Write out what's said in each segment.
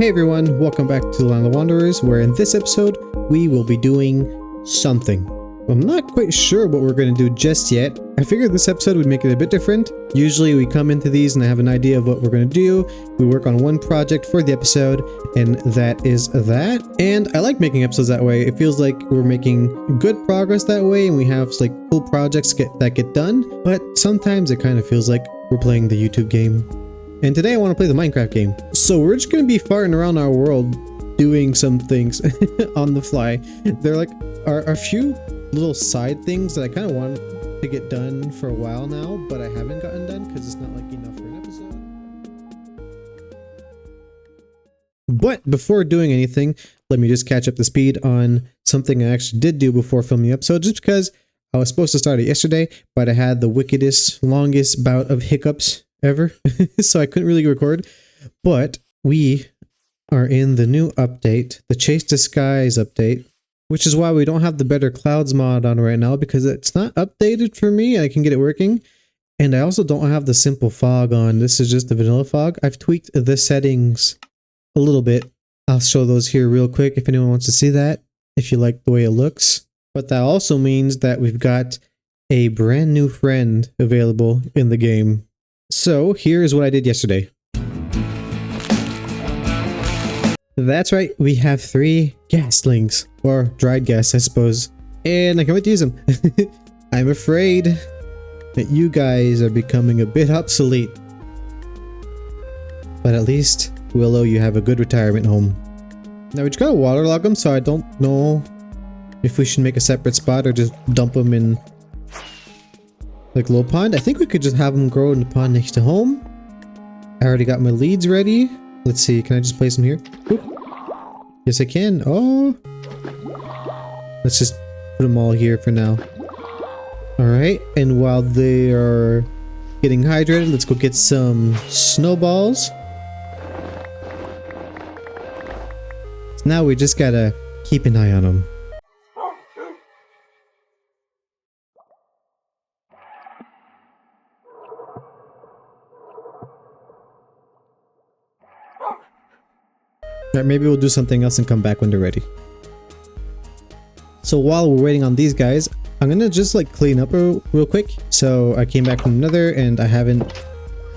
Hey everyone, welcome back to the Land of the Wanderers, where in this episode, we will be doing something. I'm not quite sure what we're going to do just yet. I figured this episode would make it a bit different. Usually we come into these and I have an idea of what we're going to do. We work on one project for the episode, and that is that. And I like making episodes that way. It feels like we're making good progress that way, and we have like cool projects that get done. But sometimes it kind of feels like we're playing the YouTube game. And today I want to play the Minecraft game. So we're just going to be farting around our world doing some things on the fly. They're like are a few little side things that I kind of want to get done for a while now, but I haven't gotten done because it's not like enough for an episode. But before doing anything, let me just catch up the speed on something I actually did do before filming the episode, just because I was supposed to start it yesterday, but I had the wickedest, longest bout of hiccups ever, so I couldn't really record. But we are in the new update, the Chase the Skies update, which is why we don't have the Better Clouds mod on right now, because it's not updated for me. I can get it working. And I also don't have the simple fog on. This is just the vanilla fog. I've tweaked the settings a little bit. I'll show those here real quick if anyone wants to see that, if you like the way it looks. But that also means that we've got a brand new friend available in the game. So here is what I did yesterday. That's right, we have 3 gaslings, or dried gas I suppose, and I can't wait to use them. I'm afraid that you guys are becoming a bit obsolete, but at least Willow, you have a good retirement home. Now we just gotta waterlog them, so I don't know if we should make a separate spot or just dump them in like low pond. I think we could just have them grow in the pond next to home. I already got my leads ready. Let's see, can I just place them here? Oop. Yes, I can. Oh, let's just put them all here for now. All right, and while they are getting hydrated, let's go get some snowballs. So now we just gotta keep an eye on them. Alright, maybe we'll do something else and come back when they're ready. So while we're waiting on these guys, I'm gonna just like clean up real quick. So I came back from Nether and I haven't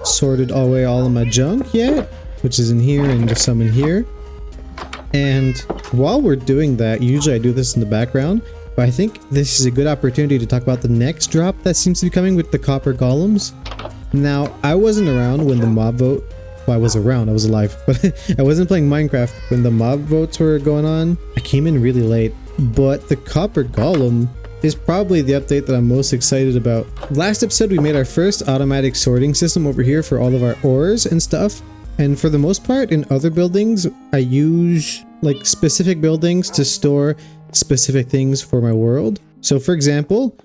sorted away all of my junk yet, which is in here and just some in here. And while we're doing that, usually I do this in the background, but I think this is a good opportunity to talk about the next drop that seems to be coming with the copper golems. Now, I wasn't around when the mob vote. Well, I was around, I was alive, but I wasn't playing Minecraft when the mob votes were going on. I came in really late, but the copper golem is probably the update that I'm most excited about. Last episode, we made our first automatic sorting system over here for all of our ores and stuff. And for the most part, in other buildings, I use like specific buildings to store specific things for my world. So for example,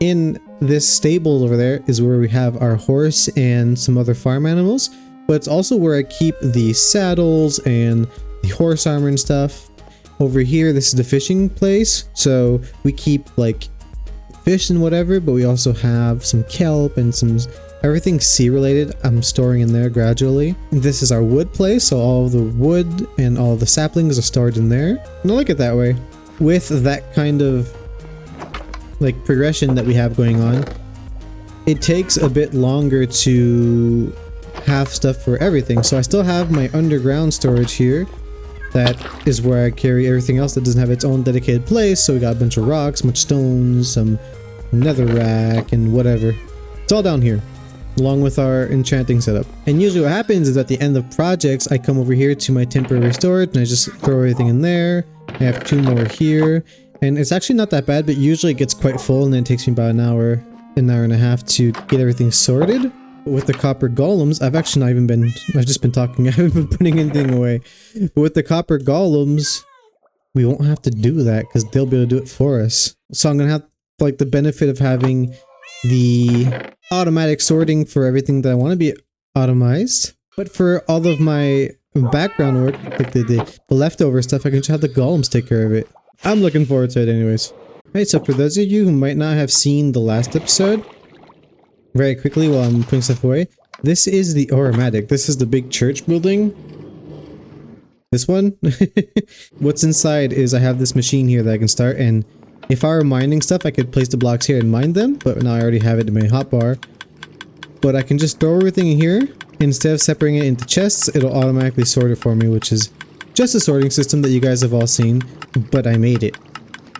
in this stable over there is where we have our horse and some other farm animals. But it's also where I keep the saddles and the horse armor and stuff. Over here, this is the fishing place. So we keep like fish and whatever, but we also have some kelp and some everything sea related. I'm storing in there gradually. This is our wood place. So all of the wood and all the saplings are stored in there. And I like it that way. With that kind of like progression that we have going on, it takes a bit longer to have stuff for everything. So I still have my underground storage here. That is where I carry everything else that doesn't have its own dedicated place. So we got a bunch of rocks, much stones, some netherrack, and whatever. It's all down here, along with our enchanting setup. And usually what happens is at the end of projects, I come over here to my temporary storage and I just throw everything in there. I have 2 more here. And it's actually not that bad, but usually it gets quite full and then it takes me about an hour and a half to get everything sorted. With the copper golems, I've actually not even been, I've just been talking, I haven't been putting anything away. But with the copper golems, we won't have to do that because they'll be able to do it for us. So I'm going to have like the benefit of having the automatic sorting for everything that I want to be automized. But for all of my background work, like the leftover stuff, I can just have the golems take care of it. I'm looking forward to it anyways. Alright, so for those of you who might not have seen the last episode, very quickly while I'm putting stuff away, this is the Automatic. This is the big church building. This one? What's inside is I have this machine here that I can start, and if I were mining stuff, I could place the blocks here and mine them, but now I already have it in my hotbar. But I can just throw everything in here. Instead of separating it into chests, it'll automatically sort it for me, which is just a sorting system that you guys have all seen, but I made it.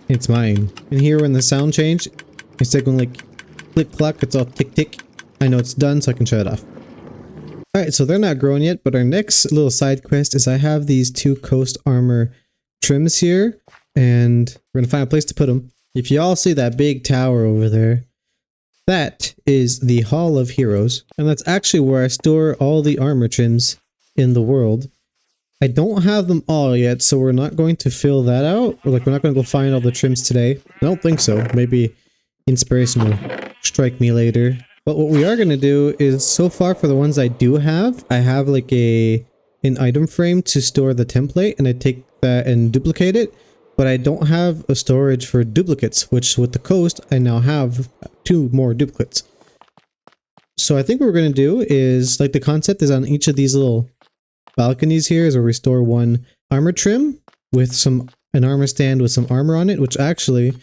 It's mine. And here when the sound change, instead of going like click clock, it's all tick tick. I know it's done, so I can shut it off. Alright, so they're not growing yet, but our next little side quest is I have these 2 coast armor trims here, and we're gonna find a place to put them. If you all see that big tower over there, that is the Hall of Heroes, and that's actually where I store all the armor trims in the world. I don't have them all yet, so we're not going to fill that out. Or like, we're not going to go find all the trims today. I don't think so. Maybe inspiration will strike me later. But what we are going to do is, so far for the ones I do have, I have like an item frame to store the template, and I take that and duplicate it. But I don't have a storage for duplicates, which with the coast, I now have 2 more duplicates. So I think what we're going to do is, like, the concept is on each of these little balconies here is where we store 1 armor trim with an armor stand with some armor on it, which actually,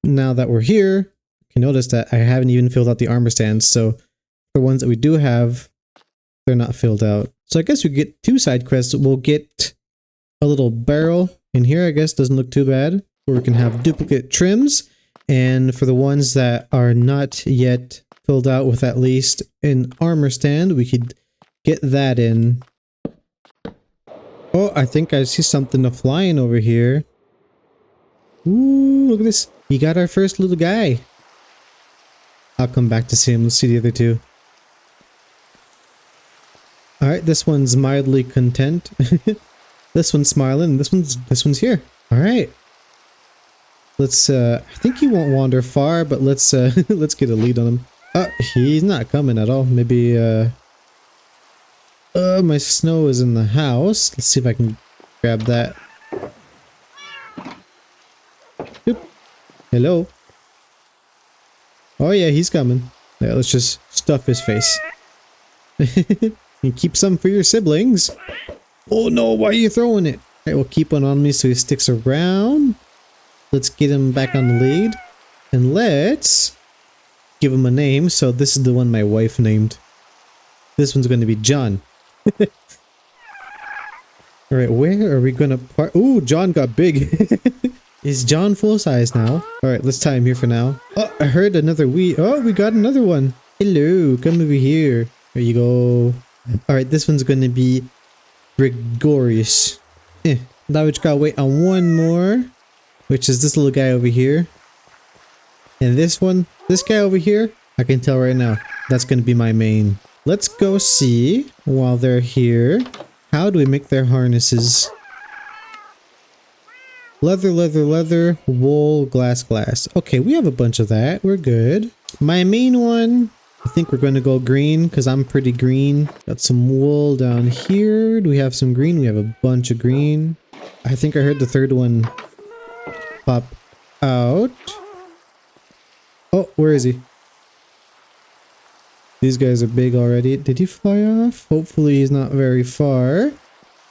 now that we're here, you can notice that I haven't even filled out the armor stands. So the ones that we do have, they're not filled out. So I guess we get 2 side quests. We'll get a little barrel in here, I guess, doesn't look too bad, where we can have duplicate trims. And for the ones that are not yet filled out with at least an armor stand, we could get that in. Oh, I think I see something flying over here. Ooh, look at this. We got our first little guy. I'll come back to see him. Let's see the other 2. Alright, this one's mildly content. This one's smiling, and this one's here. Alright. Let's I think he won't wander far, but let's let's get a lead on him. He's not coming at all. Maybe my snow is in the house. Let's see if I can grab that. Oop. Hello. Oh yeah, he's coming. Yeah, let's just stuff his face. And keep some for your siblings. Oh no, why are you throwing it? Alright, we'll keep one on me so he sticks around. Let's get him back on the lead. And let's give him a name. So this is the one my wife named. This one's going to be John. Alright, where are we going to park? Ooh, John got big. Is John full size now? Alright, let's tie him here for now. Oh, I heard another Oh, we got another one. Hello, come over here. There you go. Alright, this one's going to be Gregorius. Now we just gotta wait on one more, which is this little guy over here. And this guy over here, I can tell right now, that's gonna be my main. Let's go see, while they're here, how do we make their harnesses? Leather, leather, leather, wool, glass, glass. Okay, we have a bunch of that. We're good. My main one, I think we're going to go green because I'm pretty green. Got some wool down here. Do we have some green? We have a bunch of green. I think I heard the third one pop out. Oh, where is he? These guys are big already. Did he fly off? Hopefully he's not very far.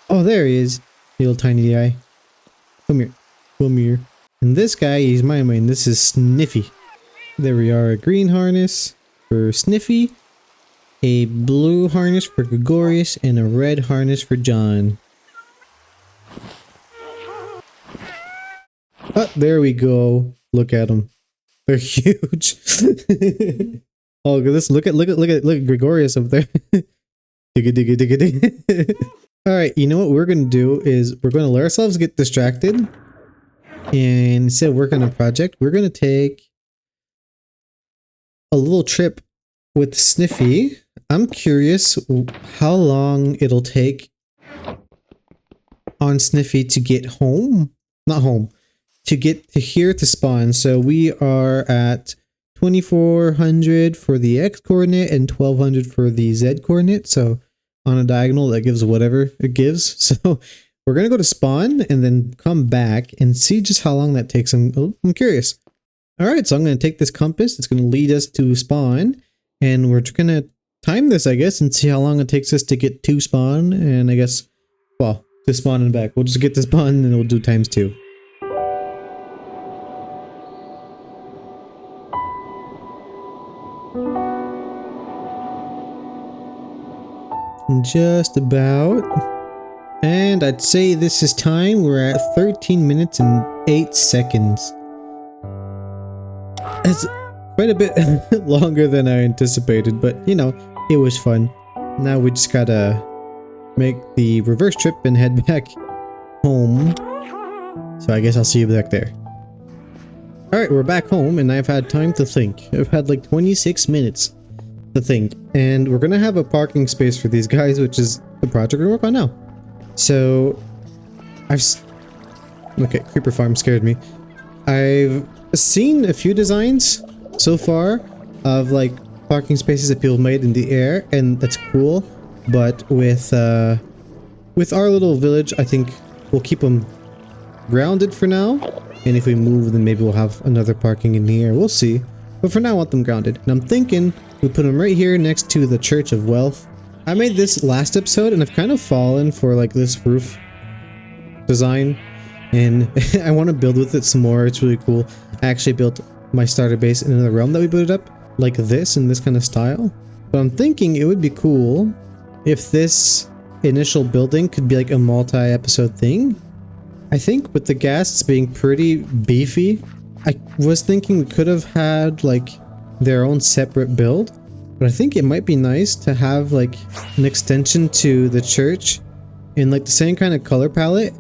Oh, there he is. Little tiny guy. Come here. Come here. And this guy, he's my main. This is Sniffy. There we are. A green harness for Sniffy, a blue harness for Gregorius, and a red harness for John. Oh, there we go. Look at them. They're huge. Oh, look at Gregorius up there. Digga digga digga digga. Alright, you know what we're gonna do is we're gonna let ourselves get distracted. And instead of working on a project, we're gonna take a little trip with Sniffy. I'm curious how long it'll take on Sniffy to get home. Not home. To get to here to spawn. So we are at 2400 for the X coordinate and 1200 for the Z coordinate. So on a diagonal that gives whatever it gives. So we're going to go to spawn and then come back and see just how long that takes. I'm curious. All right, so I'm going to take this compass. It's going to lead us to spawn, and we're going to time this, I guess, and see how long it takes us to get to spawn. And I guess, well, to spawn and back. We'll just get the spawn and then we'll do ×2. Just about. And I'd say this is time. We're at 13 minutes and 8 seconds. It's quite a bit longer than I anticipated, but you know, it was fun. Now we just gotta make the reverse trip and head back home. So I guess I'll see you back there. Alright, we're back home and I've had time to think. I've had like 26 minutes to think. And we're gonna have a parking space for these guys, which is the project we work on now. So okay, creeper farm scared me. I've seen a few designs so far of like parking spaces that people made in the air, and that's cool. But with our little village, I think we'll keep them grounded for now. And if we move, then maybe we'll have another parking in the air. We'll see. But for now, I want them grounded. And I'm thinking we put them right here next to the Church of Wealth. I made this last episode and I've kind of fallen for like this roof design, and I want to build with it some more. It's really cool. I actually built my starter base in another realm that we booted up like this in this kind of style. But I'm thinking it would be cool if this initial building could be like a multi-episode thing. I think with the ghasts being pretty beefy, I was thinking we could have had like their own separate build. But I think it might be nice to have like an extension to the church in like the same kind of color palette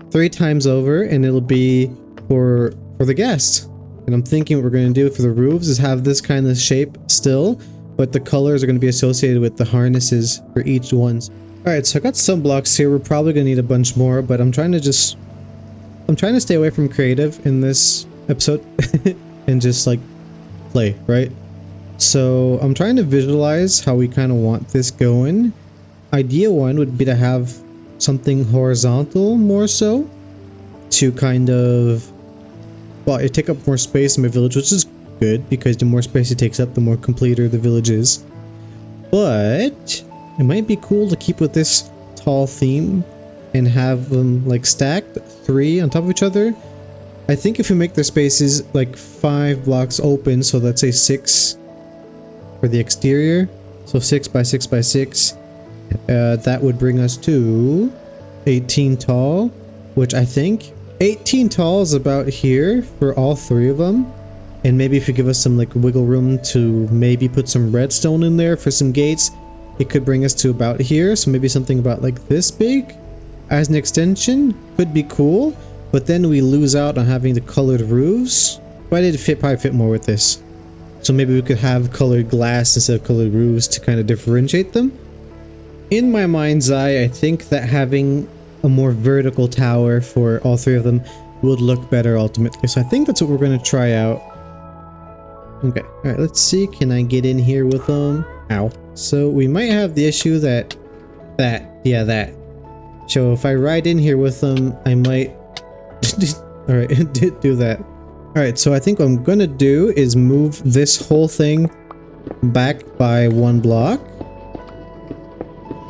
3 times over, and it'll be for the guests. And I'm thinking what we're going to do for the roofs is have this kind of shape still, but the colors are going to be associated with the harnesses for each ones. Alright, so I got some blocks here. We're probably going to need a bunch more, but I'm trying to stay away from creative in this episode and just like play, right? So I'm trying to visualize how we kind of want this going. Idea 1 would be to have something horizontal more so to kind of, well, it take up more space in my village, which is good because the more space it takes up, the more completer the village is. But it might be cool to keep with this tall theme and have them like stacked 3 on top of each other. I think if we make their spaces like 5 blocks open, so let's say 6 for the exterior, so 6 by 6 by 6, that would bring us to 18 tall, which I think 18 tall is about here for all 3 of them. And maybe if you give us some like wiggle room to maybe put some redstone in there for some gates, it could bring us to about here. So maybe something about like this big as an extension could be cool, but then we lose out on having the colored roofs. But it'd probably fit more with this. So maybe we could have colored glass instead of colored roofs to kind of differentiate them. In my mind's eye, I think that having a more vertical tower for all 3 of them would look better ultimately. So I think that's what we're going to try out. Okay, alright, let's see. Can I get in here with them? Ow. So we might have the issue that. So if I ride in here with them, I might... Alright, do that. Alright, so I think what I'm gonna do is move this whole thing back by 1 block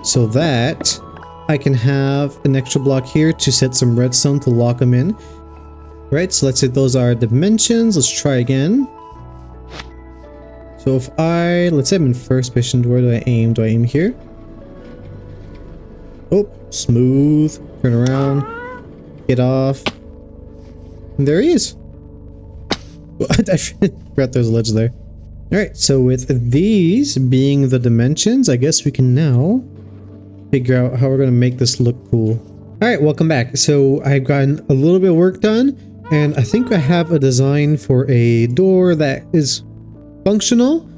so that I can have an extra block here to set some redstone to lock them in. Right, so let's say those are dimensions. Let's try again. So if let's say I'm in first position, where do I aim? Do I aim here? Oh, smooth. Turn around. Get off. And there he is. I forgot there's a ledge there. Alright, so with these being the dimensions, I guess we can now figure out how we're going to make this look cool. Alright, welcome back. So I've gotten a little bit of work done, and I think I have a design for a door that is functional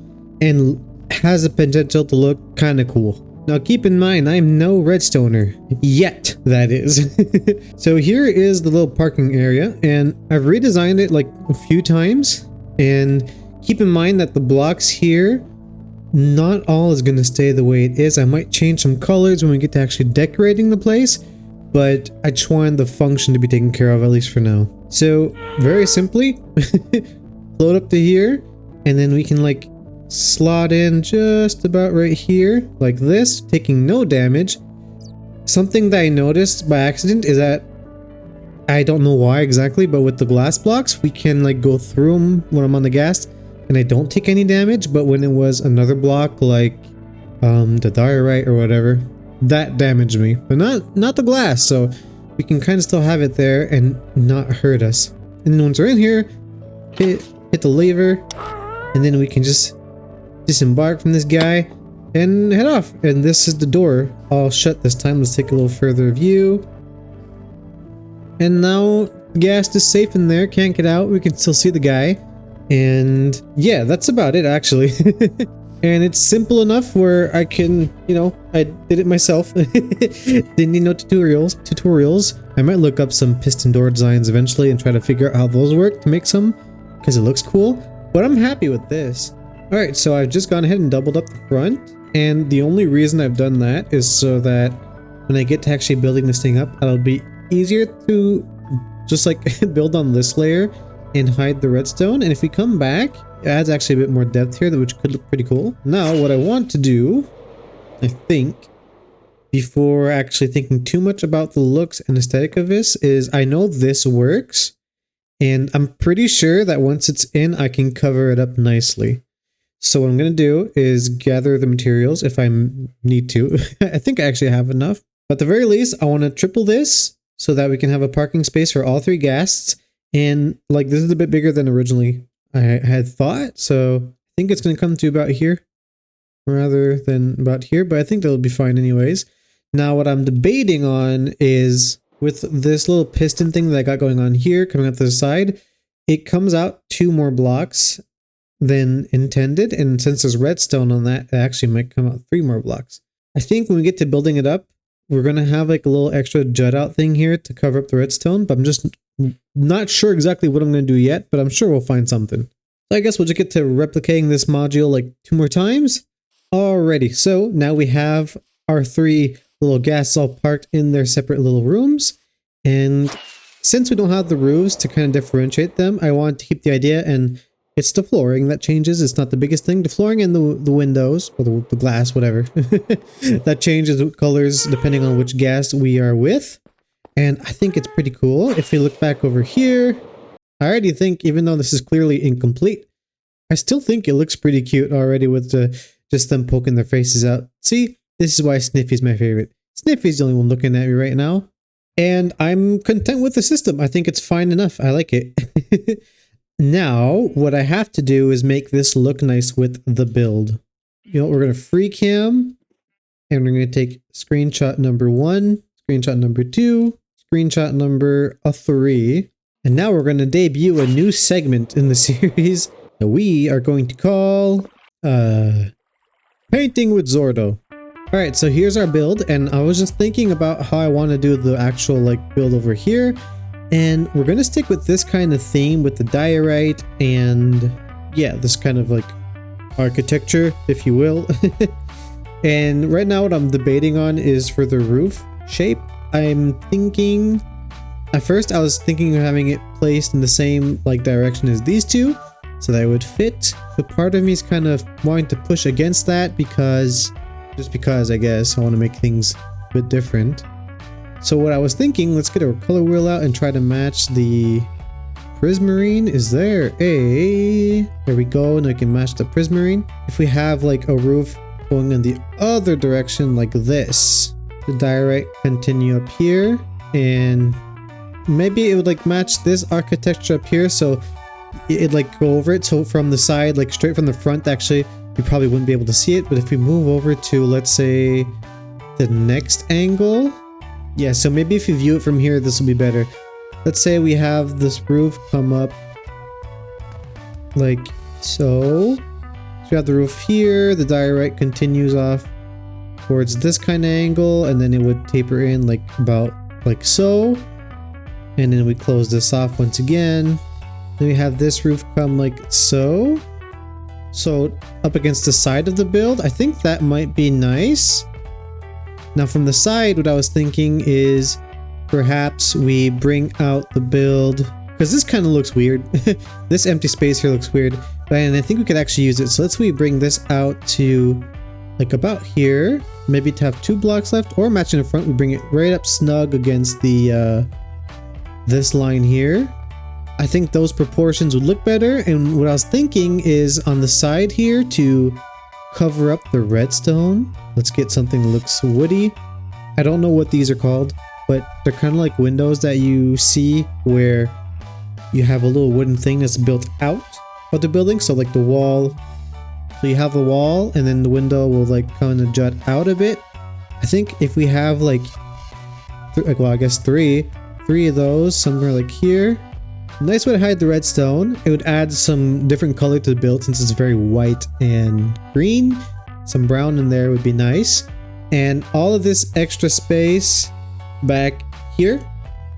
and has the potential to look kind of cool. Now keep in mind, I'm no redstoner. Yet, that is. So here is the little parking area, and I've redesigned it like a few times. And keep in mind that the blocks here, not all is going to stay the way it is. I might change some colors when we get to actually decorating the place, but I just want the function to be taken care of, at least for now. So very simply, float up to here, and then we can like slot in just about right here like this, taking no damage. something that I noticed by accident is that I don't know why exactly, but with the glass blocks, we can like go through them when I'm on the gas and I don't take any damage. But when it was another block like the diorite or whatever, that damaged me, but not the glass. So we can kind of still have it there and not hurt us. And then once we're in here, hit the lever, and then we can just disembark from this guy and head off. And this is the door all shut this time. Let's take a little further view. And now the gas is safe in there, can't get out. We can still see the guy. And yeah, that's about it actually. And it's simple enough where I can, you know, I did it myself. Didn't need no tutorials. I might look up some piston door designs eventually and try to figure out how those work to make some, because it looks cool. But I'm happy with this. Alright, so I've just gone ahead and doubled up the front. And the only reason I've done that is so that when I get to actually building this thing up, it'll be easier to just like build on this layer and hide the redstone. And if we come back, it adds actually a bit more depth here, which could look pretty cool. Now, what I want to do, I think, before actually thinking too much about the looks and aesthetic of this, is I know this works, and I'm pretty sure that once it's in, I can cover it up nicely. So what I'm going to do is gather the materials if I need to. I think I actually have enough. But at the very least, I want to triple this so that we can have a parking space for all three ghasts. And like, this is a bit bigger than originally I had thought. So I think it's going to come to about here rather than about here. But I think that'll be fine anyways. Now what I'm debating on is with this little piston thing that I got going on here coming out to the side, it comes out 2 more blocks than intended. And since there's redstone on that, it actually might come out 3 more blocks. I think when we get to building it up, we're going to have like a little extra jut out thing here to cover up the redstone, but I'm just not sure exactly what I'm going to do yet, but I'm sure we'll find something. So I guess we'll just get to replicating this module like 2 more times. Alrighty, so now we have our 3 little ghasts all parked in their separate little rooms. And since we don't have the roofs to kind of differentiate them, I want to keep the idea, and it's the flooring that changes. It's not the biggest thing. The flooring and the windows, or the glass, whatever. That changes colors depending on which ghast we are with. And I think it's pretty cool. If we look back over here, I already think, even though this is clearly incomplete, I still think it looks pretty cute already with just them poking their faces out. See, this is why Sniffy's my favorite. Sniffy's the only one looking at me right now. And I'm content with the system. I think it's fine enough. I like it. Now, what I have to do is make this look nice with the build. You know, we're going to free cam, and we're going to take screenshot number 1, screenshot number 2, screenshot number 3. And now we're going to debut a new segment in the series that we are going to call Painting with Zordo. Alright, so here's our build, and I was just thinking about how I want to do the actual like build over here. And we're going to stick with this kind of theme with the diorite and yeah, this kind of like architecture, if you will. And right now what I'm debating on is for the roof shape. I'm thinking, at first I was thinking of having it placed in the same like direction as these two, so that it would fit. But part of me is kind of wanting to push against that because, just because I guess I want to make things a bit different. So what I was thinking, let's get our color wheel out and try to match the prismarine. Is there a... There we go, and I can match the prismarine. If we have like a roof going in the other direction like this, the diorite continue up here, and maybe it would like match this architecture up here, so it'd like go over it. So from the side, like straight from the front, actually, you probably wouldn't be able to see it. But if we move over to, let's say, the next angle... Yeah, so maybe if you view it from here, this will be better. Let's say we have this roof come up like so. So we have the roof here, the diorite continues off towards this kind of angle, and then it would taper in like about like so. And then we close this off once again. Then we have this roof come like so. So up against the side of the build, I think that might be nice. Now from the side, what I was thinking is perhaps we bring out the build, because this kind of looks weird. This empty space here looks weird, and I think we could actually use it. So let's bring this out to like about here, maybe to have 2 blocks left, or matching in front, we bring it right up snug against the this line here. I think those proportions would look better. And what I was thinking is on the side here to cover up the redstone, let's get something that looks woody. I don't know what these are called, but they're kind of like windows that you see where you have a little wooden thing that's built out of the building. So like the wall, so you have the wall and then the window will like kind of jut out a bit. I think if we have like well, I guess three of those somewhere like here. Nice way to hide the redstone. It would add some different color to the build since it's very white and green. Some brown in there would be nice. And all of this extra space back here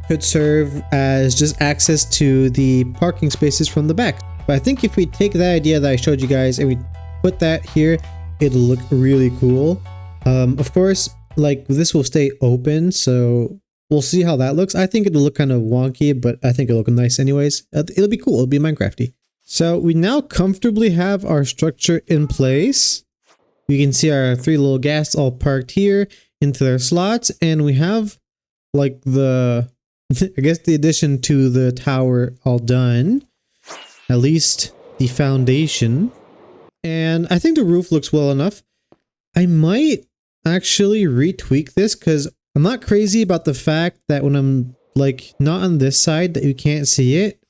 could serve as just access to the parking spaces from the back. But I think if we take that idea that I showed you guys and we put that here, it'll look really cool. Of course, like this will stay open, so we'll see how that looks. I think it'll look kind of wonky, but I think it'll look nice anyways. It'll be cool. It'll be Minecrafty. So we now comfortably have our structure in place. You can see our 3 little ghasts all parked here into their slots. And we have like the, I guess the addition to the tower all done. At least the foundation. And I think the roof looks well enough. I might actually retweak this because I'm not crazy about the fact that when I'm like not on this side that you can't see it.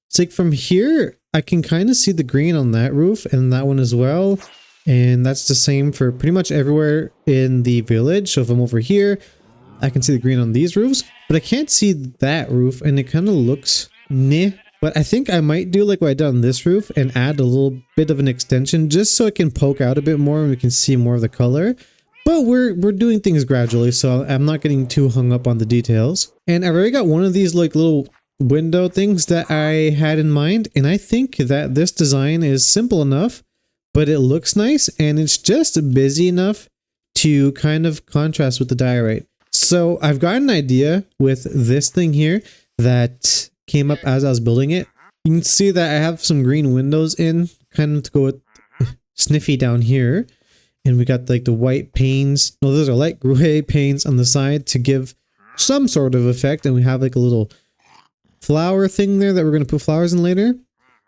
It's like from here, I can kind of see the green on that roof and that one as well. And that's the same for pretty much everywhere in the village. So if I'm over here, I can see the green on these roofs, but I can't see that roof and it kind of looks meh. But I think I might do like what I did on this roof and add a little bit of an extension just so it can poke out a bit more and we can see more of the color. But we're doing things gradually, so I'm not getting too hung up on the details. And I've already got one of these like little window things that I had in mind. And I think that this design is simple enough, but it looks nice. And it's just busy enough to kind of contrast with the diorite. So I've got an idea with this thing here that came up as I was building it. You can see that I have some green windows in, kind of to go with Sniffy down here. And we got like the white panes. No, those are light gray panes on the side to give some sort of effect. And we have like a little flower thing there that we're going to put flowers in later.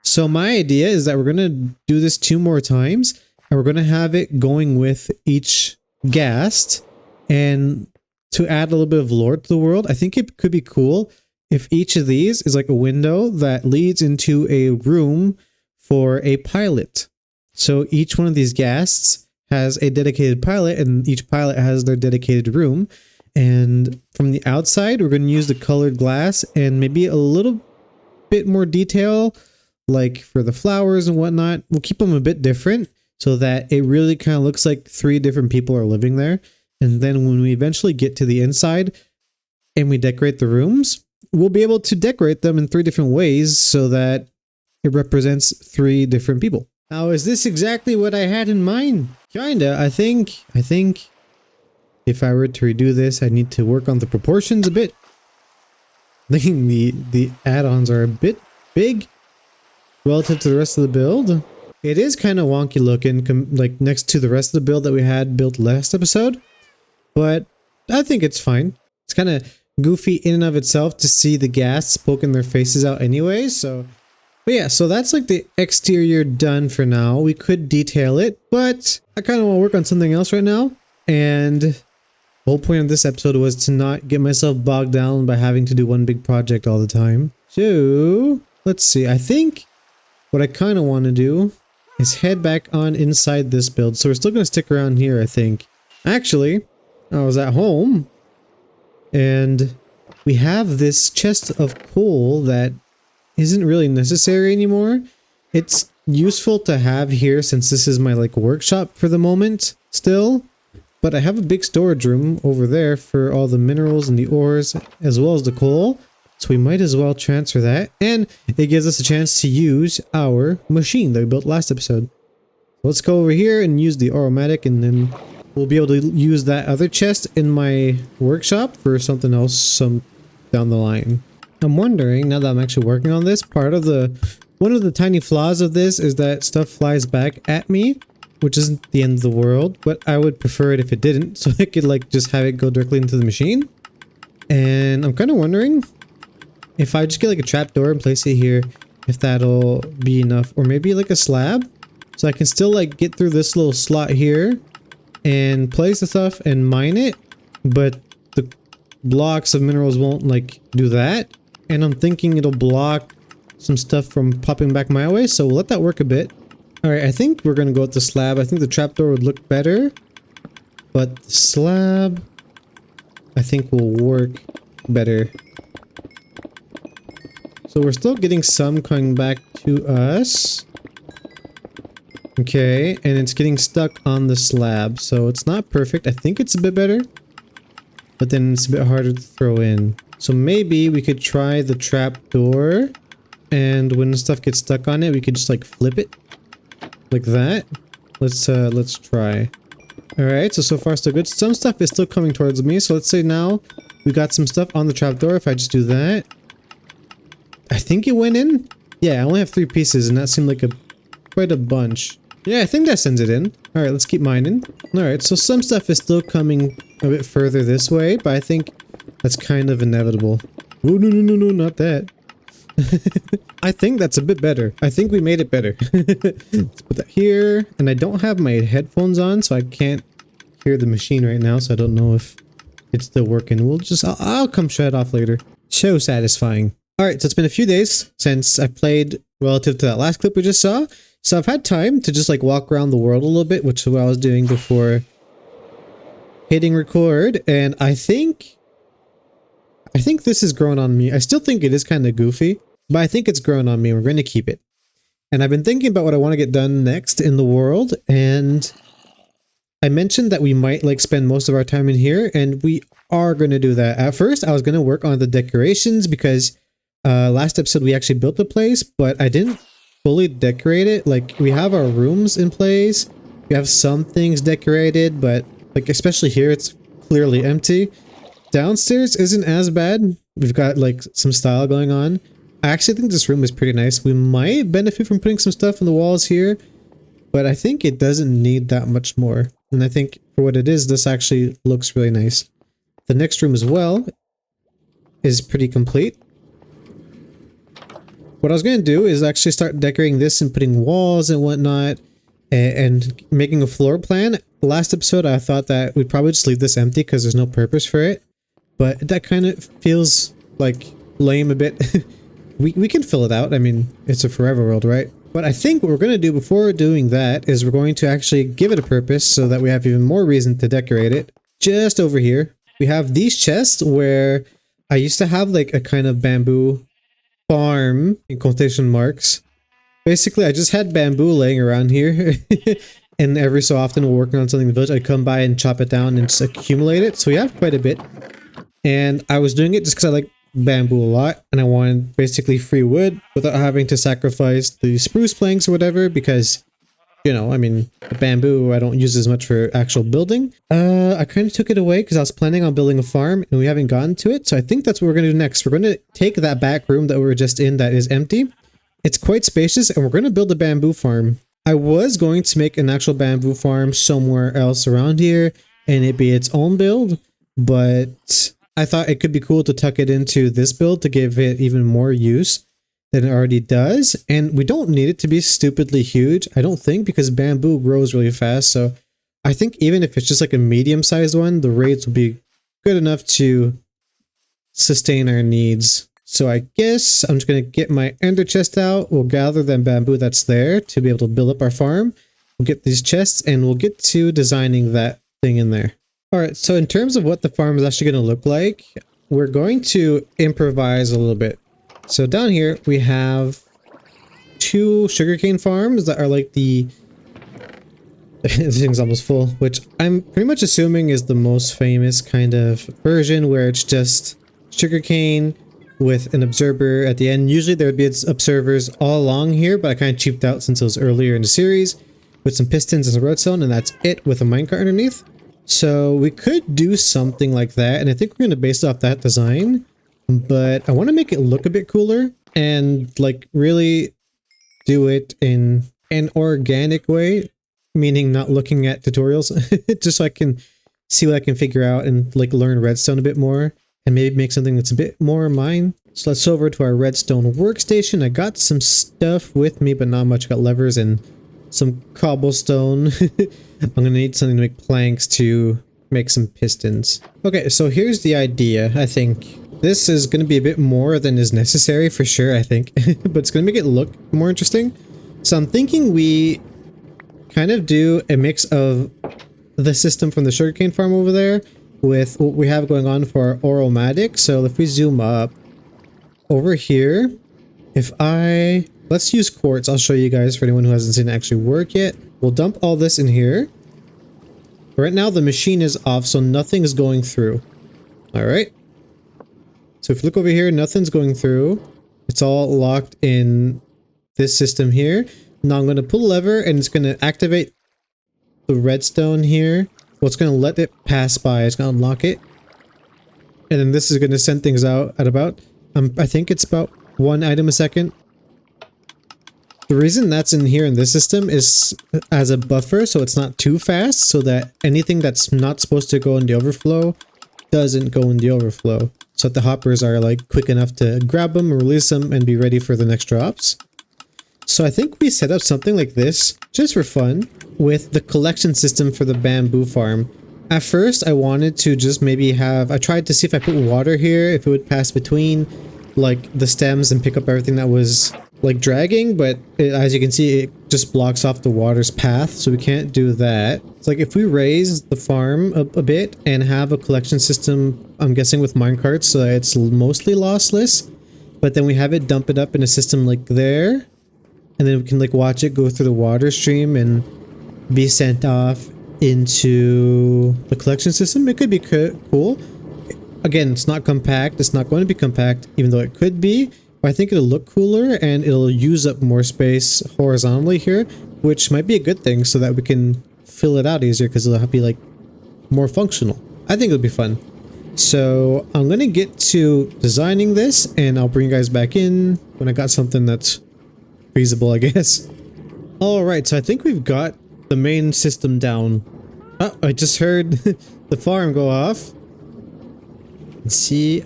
So my idea is that we're going to do this 2 more times. And we're going to have it going with each ghast. And to add a little bit of lore to the world, I think it could be cool if each of these is like a window that leads into a room for a pilot. So each one of these ghasts has a dedicated pilot and each pilot has their dedicated room. And from the outside, we're going to use the colored glass and maybe a little bit more detail, like for the flowers and whatnot. We'll keep them a bit different so that it really kind of looks like 3 different people are living there. And then when we eventually get to the inside and we decorate the rooms, we'll be able to decorate them in 3 different ways so that it represents 3 different people. Now, is this exactly what I had in mind? Kinda. I think if I were to redo this, I need to work on the proportions a bit. I think the add-ons are a bit big relative to the rest of the build. It is kind of wonky looking, like next to the rest of the build that we had built last episode. But I think it's fine. It's kind of goofy in and of itself to see the ghasts poking their faces out anyway, so... But yeah, so that's like the exterior done for now. We could detail it, but I kind of want to work on something else right now. And the whole point of this episode was to not get myself bogged down by having to do one big project all the time. So, let's see. I think what I kind of want to do is head back on inside this build. So we're still going to stick around here, I think. Actually, I was at home and we have this chest of coal that isn't really necessary anymore. It's useful to have here since this is my like workshop for the moment still, but I have a big storage room over there for all the minerals and the ores as well as the coal, so we might as well transfer that, and it gives us a chance to use our machine that we built last episode. Let's go over here and use the aromatic, and then we'll be able to use that other chest in my workshop for something else down the line. I'm wondering, now that I'm actually working on this, one of the tiny flaws of this is that stuff flies back at me. which isn't the end of the world, but I would prefer it if it didn't, so I could like just have it go directly into the machine. And I'm kind of wondering if I just get like a trapdoor and place it here, if that'll be enough, or maybe like a slab, so I can still like get through this little slot here and place the stuff and mine it, but the blocks of minerals won't like do that. And I'm thinking it'll block some stuff from popping back my way, so we'll let that work a bit. All right, I think we're gonna go with the slab. I think the trapdoor would look better, but the slab I think will work better. So we're still getting some coming back to us. Okay, and it's getting stuck on the slab, so it's not perfect. I think it's a bit better, but then it's a bit harder to throw in. So maybe we could try the trapdoor, and when the stuff gets stuck on it, we could just like flip it like that. Let's try. All right, so far so good. Some stuff is still coming towards me, so let's say now we got some stuff on the trapdoor. If I just do that, I think it went in. Yeah, I only have 3 pieces, and that seemed like quite a bunch. Yeah, I think that sends it in. All right, let's keep mining. All right, so some stuff is still coming a bit further this way, but I think that's kind of inevitable. Oh, no, not that. I think that's a bit better. I think we made it better. Let's put that here. And I don't have my headphones on, so I can't hear the machine right now, so I don't know if it's still working. I'll come shut it off later. So satisfying. Alright, so it's been a few days since I played relative to that last clip we just saw. So I've had time to just like walk around the world a little bit, which is what I was doing before hitting record. And I think this has grown on me. I still think it is kind of goofy, but I think it's grown on me. We're going to keep it. And I've been thinking about what I want to get done next in the world. And I mentioned that we might like spend most of our time in here, and we are going to do that. At first, I was going to work on the decorations because last episode we actually built the place, but I didn't fully decorate it. Like, we have our rooms in place, we have some things decorated, but like especially here it's clearly empty. Downstairs isn't as bad. We've got like some style going on. I actually think this room is pretty nice. We might benefit from putting some stuff on the walls here, but I think it doesn't need that much more. And I think for what it is, this actually looks really nice. The next room as well is pretty complete. What I was going to do is actually start decorating this and putting walls and whatnot and making a floor plan. Last episode, I thought that we'd probably just leave this empty because there's no purpose for it. But that kind of feels like lame a bit. we can fill it out. I mean, it's a forever world, right? But I think what we're going to do before doing that is we're going to actually give it a purpose so that we have even more reason to decorate it. Just over here, we have these chests where I used to have like a kind of bamboo farm in quotation marks. Basically, I just had bamboo laying around here. And every so often we're working on something in the village, I'd come by and chop it down and just accumulate it. So we have quite a bit. And I was doing it just because I like bamboo a lot, and I wanted basically free wood without having to sacrifice the spruce planks or whatever, because, you know, I mean, the bamboo I don't use as much for actual building. I kind of took it away because I was planning on building a farm and we haven't gotten to it. So I think that's what we're going to do next. We're going to take that back room that we were just in that is empty. It's quite spacious, and we're going to build a bamboo farm. I was going to make an actual bamboo farm somewhere else around here and it be its own build, but I thought it could be cool to tuck it into this build to give it even more use than it already does. And we don't need it to be stupidly huge, I don't think, because bamboo grows really fast. So I think even if it's just like a medium-sized one, the rates will be good enough to sustain our needs. So I guess I'm just going to get my ender chest out. We'll gather the bamboo that's there to be able to build up our farm. We'll get these chests and we'll get to designing that thing in there. Alright, so in terms of what the farm is actually going to look like, we're going to improvise a little bit. So down here we have 2 sugarcane farms that are like the... this thing's almost full, which I'm pretty much assuming is the most famous kind of version where it's just sugarcane with an observer at the end. Usually there would be observers all along here, but I kind of cheaped out since it was earlier in the series with some pistons and some redstone, and that's it with a minecart underneath. So we could do something like that, and I think we're going to base it off that design, but I want to make it look a bit cooler and like really do it in an organic way. meaning not looking at tutorials, just so I can see what I can figure out and like learn redstone a bit more and maybe make something that's a bit more mine. So let's over to our redstone workstation. I got some stuff with me, but not much. I got levers and some cobblestone. I'm gonna need something to make planks to make some pistons. Okay, so here's the idea. I think this is gonna be a bit more than is necessary for sure, I think, but it's gonna make it look more interesting. So I'm thinking we kind of do a mix of the system from the sugarcane farm over there with what we have going on for our aromatic. So if we zoom up over here, let's use quartz. I'll show you guys for anyone who hasn't seen it actually work yet. We'll dump all this in here. Right now the machine is off, so nothing is going through. All right. So if you look over here, nothing's going through. It's all locked in this system here. Now I'm going to pull a lever and it's going to activate the redstone here. Well, it's going to let it pass by. It's going to unlock it. And then this is going to send things out at about, I think it's about 1 item a second. The reason that's in here in this system is as a buffer, so it's not too fast, so that anything that's not supposed to go in the overflow doesn't go in the overflow. So that the hoppers are like quick enough to grab them, release them, and be ready for the next drops. So I think we set up something like this, just for fun, with the collection system for the bamboo farm. At first, I wanted to just maybe I tried to see if I put water here, if it would pass between like the stems and pick up everything that was like dragging, but as you can see, it just blocks off the water's path, so we can't do that. It's like if we raise the farm a bit and have a collection system, I'm guessing with minecarts, so that it's mostly lossless, but then we have it dump it up in a system like there, and then we can like watch it go through the water stream and be sent off into the collection system. It could be cool. Again, it's not compact. It's not going to be compact, even though it could be. But I think it'll look cooler and it'll use up more space horizontally here, which might be a good thing so that we can fill it out easier because it'll be like more functional. I think it'll be fun. So I'm going to get to designing this and I'll bring you guys back in when I got something that's feasible, I guess. All right, so I think we've got the main system down. Oh, I just heard the farm go off. Let's see.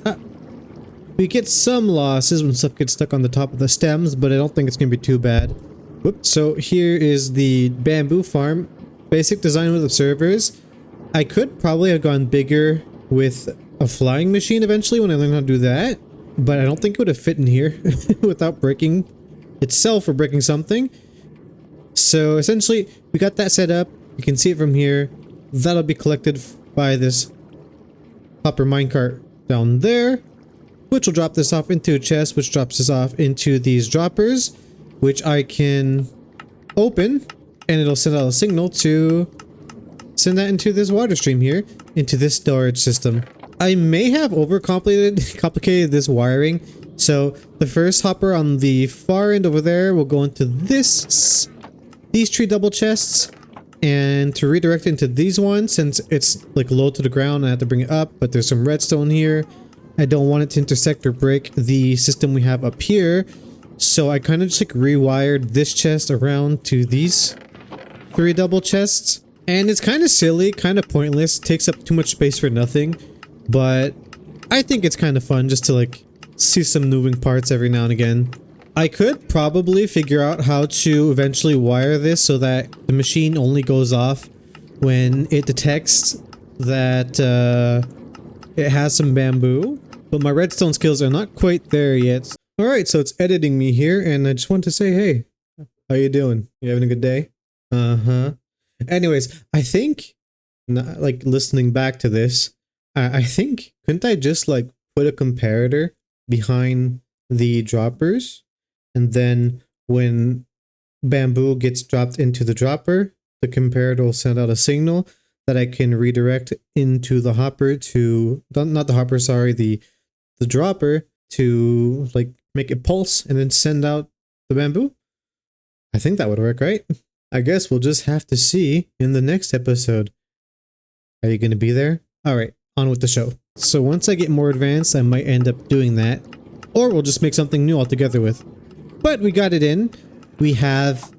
We get some losses when stuff gets stuck on the top of the stems, but I don't think it's going to be too bad. Whoops. So here is the bamboo farm. Basic design with observers. I could probably have gone bigger with a flying machine eventually when I learned how to do that, but I don't think it would have fit in here without breaking itself or breaking something. So essentially, we got that set up. You can see it from here. That'll be collected by this hopper minecart down there, which will drop this off into a chest, which drops this off into these droppers, which I can open, and it'll send out a signal to send that into this water stream here, into this storage system. I may have complicated this wiring. So the first hopper on the far end over there will go into these 3 double chests, and to redirect into these ones, since it's like low to the ground, I have to bring it up, but there's some redstone here. I don't want it to intersect or break the system we have up here, so I kind of just like rewired this chest around to these 3 double chests. And it's kind of silly, kind of pointless, takes up too much space for nothing, but I think it's kind of fun just to like see some moving parts every now and again. I could probably figure out how to eventually wire this so that the machine only goes off when it detects that it has some bamboo, but my redstone skills are not quite there yet. Alright, so it's editing me here, and I just want to say, hey, how you doing? You having a good day? Anyways, I think, like listening back to this, I think, couldn't I just like put a comparator behind the droppers? And then when bamboo gets dropped into the dropper, the comparator will send out a signal that I can redirect into the hopper to, not the hopper, sorry, the dropper to like make it pulse and then send out the bamboo. I think that would work, right? I guess we'll just have to see in the next episode. Are you going to be there? Alright, on with the show. So once I get more advanced, I might end up doing that. Or we'll just make something new altogether with. But we got it in. We have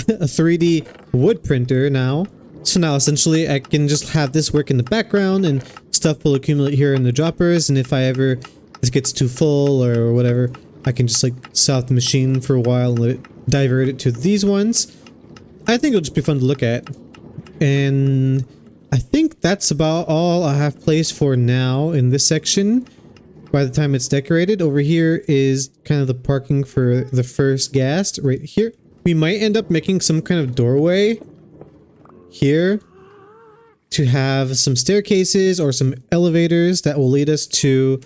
a 3D wood printer now. So now essentially I can just have this work in the background and stuff will accumulate here in the droppers, and if I ever this gets too full or whatever, I can just like stop the machine for a while and let it divert it to these ones. I think it'll just be fun to look at. And I think that's about all I have placed for now in this section. By the time it's decorated, over here is kind of the parking for the first ghast right here. We might end up making some kind of doorway here to have some staircases or some elevators that will lead us to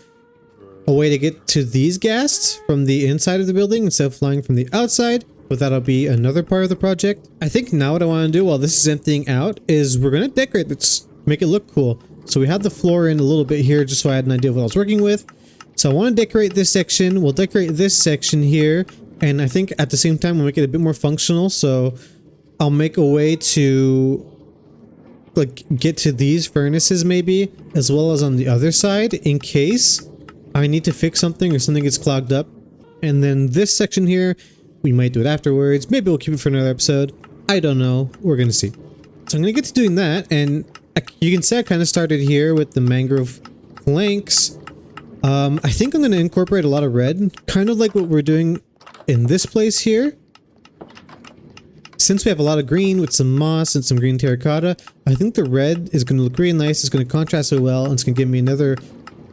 a way to get to these ghasts from the inside of the building instead of flying from the outside. But that'll be another part of the project. I think now what I want to do while this is emptying out is we're going to decorate this, make it look cool. So we have the floor in a little bit here just so I had an idea of what I was working with. So I want to decorate this section. We'll decorate this section here. And I think at the same time we'll make it a bit more functional. So I'll make a way to like get to these furnaces maybe, as well as on the other side in case I need to fix something or something gets clogged up. And then this section here, we might do it afterwards. Maybe we'll keep it for another episode. I don't know. We're going to see. So I'm going to get to doing that. And you can see I kind of started here with the mangrove planks. I think I'm going to incorporate a lot of red, kind of like what we're doing in this place here. Since we have a lot of green with some moss and some green terracotta, I think the red is going to look really nice. It's going to contrast so well, and it's going to give me another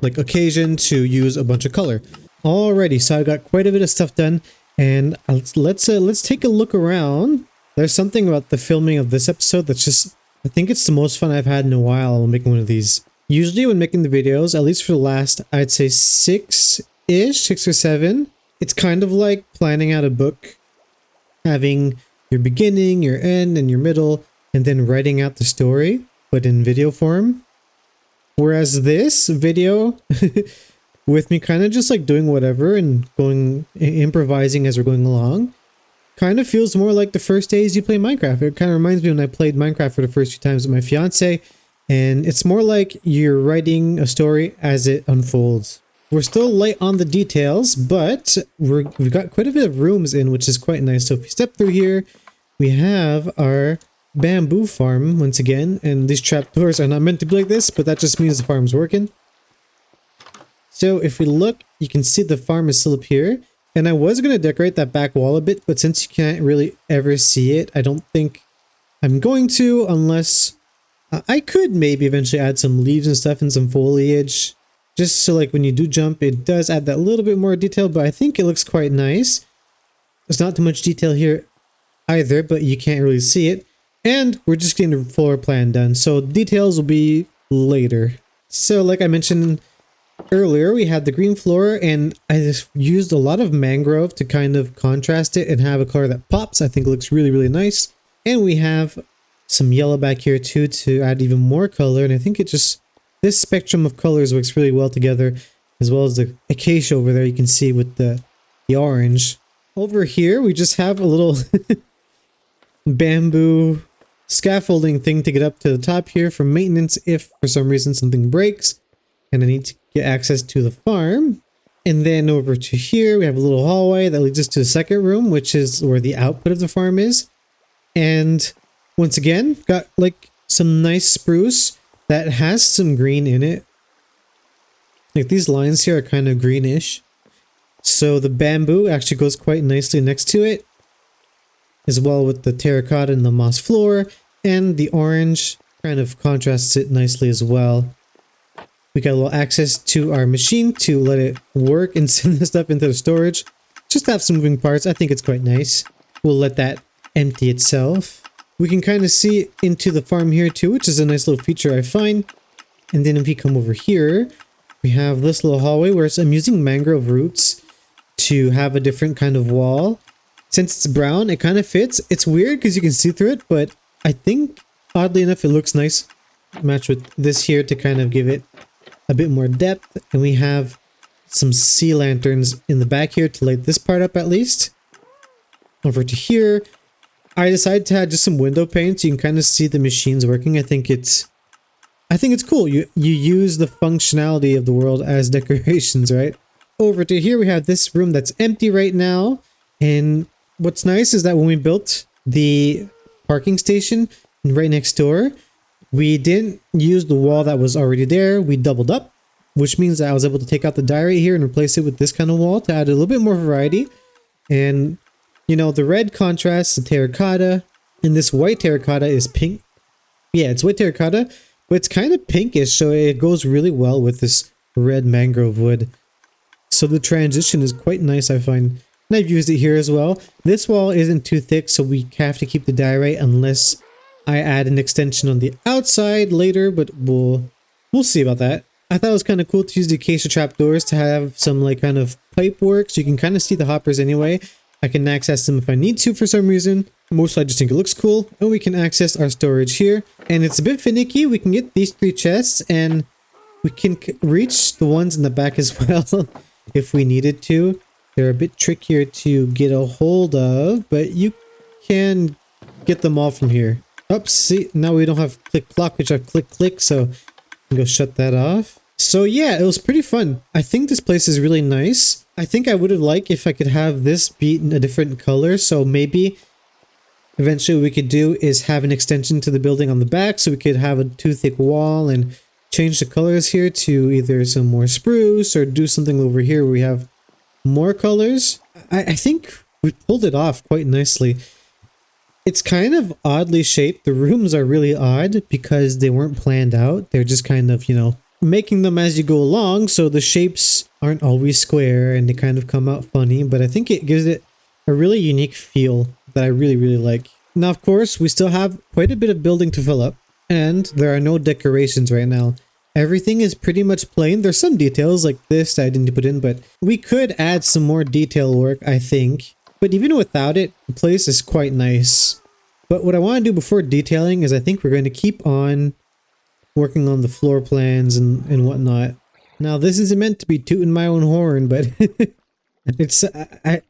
like occasion to use a bunch of color. Alrighty, so I got quite a bit of stuff done, and let's take a look around. There's something about the filming of this episode that's just, I think it's the most fun I've had in a while when making one of these. Usually when making the videos, at least for the last, I'd say 6-ish, 6 or 7, it's kind of like planning out a book, having your beginning, your end, and your middle, and then writing out the story, but in video form. Whereas this video, with me kind of just like doing whatever and improvising as we're going along, kind of feels more like the first days you play Minecraft. It kind of reminds me when I played Minecraft for the first few times with my fiance, and it's more like you're writing a story as it unfolds. We're still light on the details, but we've got quite a bit of rooms in, which is quite nice. So if we step through here, we have our bamboo farm once again, and these trapdoors are not meant to be like this, but that just means the farm's working. So if we look, you can see the farm is still up here, and I was going to decorate that back wall a bit, but since you can't really ever see it, I don't think I'm going to, unless I could maybe eventually add some leaves and stuff and some foliage, just so like when you do jump, it does add that little bit more detail, but I think it looks quite nice. There's not too much detail here either, but you can't really see it. And we're just getting the floor plan done, so details will be later. So like I mentioned earlier, we had the green floor, and I just used a lot of mangrove to kind of contrast it and have a color that pops. I think it looks really, really nice. And we have some yellow back here too to add even more color, and I think it just, this spectrum of colors works really well together, as well as the acacia over there you can see with the orange. Over here we just have a little bamboo scaffolding thing to get up to the top here for maintenance if for some reason something breaks and I need to get access to the farm. And then over to here we have a little hallway that leads us to the second room, which is where the output of the farm is. And once again, got like some nice spruce that has some green in it. Like these lines here are kind of greenish. So the bamboo actually goes quite nicely next to it, as well with the terracotta and the moss floor, and the orange kind of contrasts it nicely as well. We got a little access to our machine to let it work and send the stuff into the storage. Just to have some moving parts. I think it's quite nice. We'll let that empty itself. We can kind of see into the farm here too, which is a nice little feature I find. And then if you come over here, we have this little hallway where I'm using mangrove roots to have a different kind of wall. Since it's brown, it kind of fits. It's weird because you can see through it, but I think oddly enough it looks nice. Match with this here to kind of give it a bit more depth. And we have some sea lanterns in the back here to light this part up at least. Over to here, I decided to add just some window paint so you can kind of see the machines working. I think it's cool. You use the functionality of the world as decorations, right? Over to here we have this room that's empty right now, and what's nice is that when we built the parking station right next door. We didn't use the wall that was already there. We doubled up, which means that I was able to take out the die right here and replace it with this kind of wall to add a little bit more variety. And, you know, the red contrasts the terracotta, and this white terracotta is pink. Yeah, it's white terracotta, but it's kind of pinkish, so it goes really well with this red mangrove wood. So the transition is quite nice, I find. And I've used it here as well. This wall isn't too thick, so we have to keep the die right unless I add an extension on the outside later, but we'll see about that. I thought it was kind of cool to use the acacia trapdoors to have some like kind of pipe work, so you can kind of see the hoppers anyway. I can access them if I need to for some reason. Mostly I just think it looks cool. And we can access our storage here. And it's a bit finicky. We can get these 3 chests and we can reach the ones in the back as well if we needed to. They're a bit trickier to get a hold of, but you can get them all from here. Oops, see, now we don't have click clock, which I've click click, so I can go shut that off. So yeah, it was pretty fun. I think this place is really nice. I think I would have liked if I could have this be in a different color, so maybe eventually what we could do is have an extension to the building on the back, so we could have a too thick wall and change the colors here to either some more spruce or do something over here where we have more colors. I think we pulled it off quite nicely. It's kind of oddly shaped. The rooms are really odd because they weren't planned out. They're just kind of, you know, making them as you go along, so the shapes aren't always square and they kind of come out funny, but I think it gives it a really unique feel that I really like. Now, of course, we still have quite a bit of building to fill up, and there are no decorations right now. Everything is pretty much plain. There's some details like this that I didn't put in, but we could add some more detail work, I think. But even without it, the place is quite nice. But what I want to do before detailing is I think we're going to keep on working on the floor plans and whatnot. Now, this isn't meant to be tooting my own horn, but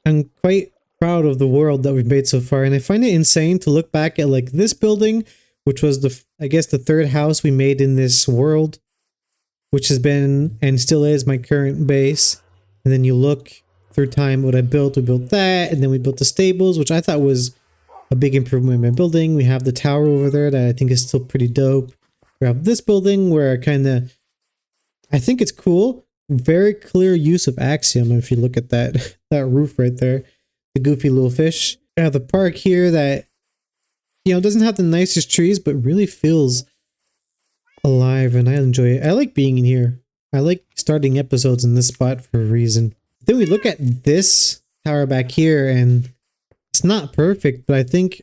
I'm quite proud of the world that we've made so far, and I find it insane to look back at like this building, which was I guess the 3rd house we made in this world, which has been and still is my current base. And then you look through time what I built. We built that, and then we built the stables, which I thought was a big improvement in my building. We have the tower over there that I think is still pretty dope. We have this building where I think it's cool. Very clear use of Axiom if you look at that roof right there. The goofy little fish. I have the park here that, you know, doesn't have the nicest trees, but really feels alive, and I enjoy it. I like being in here. I like starting episodes in this spot for a reason. Then we look at this tower back here, and it's not perfect, but I think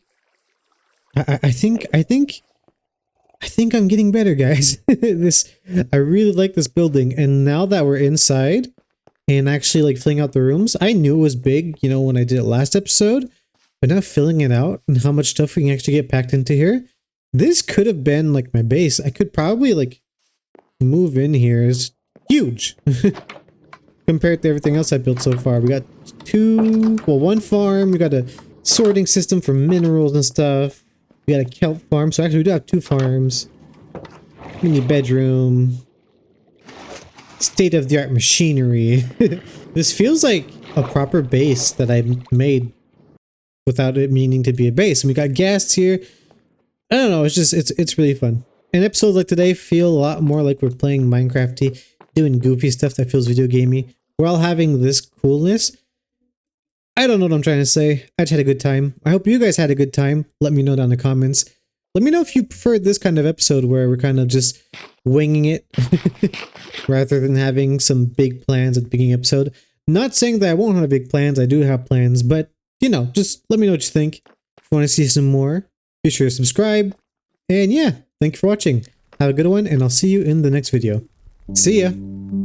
I'm getting better, guys. I really like this building, and now that we're inside and actually like filling out the rooms, I knew it was big, you know, when I did it last episode, but now filling it out and how much stuff we can actually get packed into here, this could have been like my base. I could probably like move in here. It's huge compared to everything else I built so far. We got one farm. We got a sorting system for minerals and stuff. We got a kelp farm. So actually we do have 2 farms. Mini bedroom. State-of-the-art machinery. This feels like a proper base that I made without it meaning to be a base. And we got gas here. I don't know, it's really fun. And episodes like today feel a lot more like we're playing Minecrafty, doing goofy stuff that feels video gamey. We're all having this coolness. I don't know what I'm trying to say. I just had a good time. I hope you guys had a good time. Let me know down in the comments. Let me know if you preferred this kind of episode where we're kind of just winging it rather than having some big plans at the beginning episode. Not saying that I won't have big plans. I do have plans, but you know, just let me know what you think. If you want to see some more, be sure to subscribe. And yeah, thank you for watching. Have a good one, and I'll see you in the next video. See ya!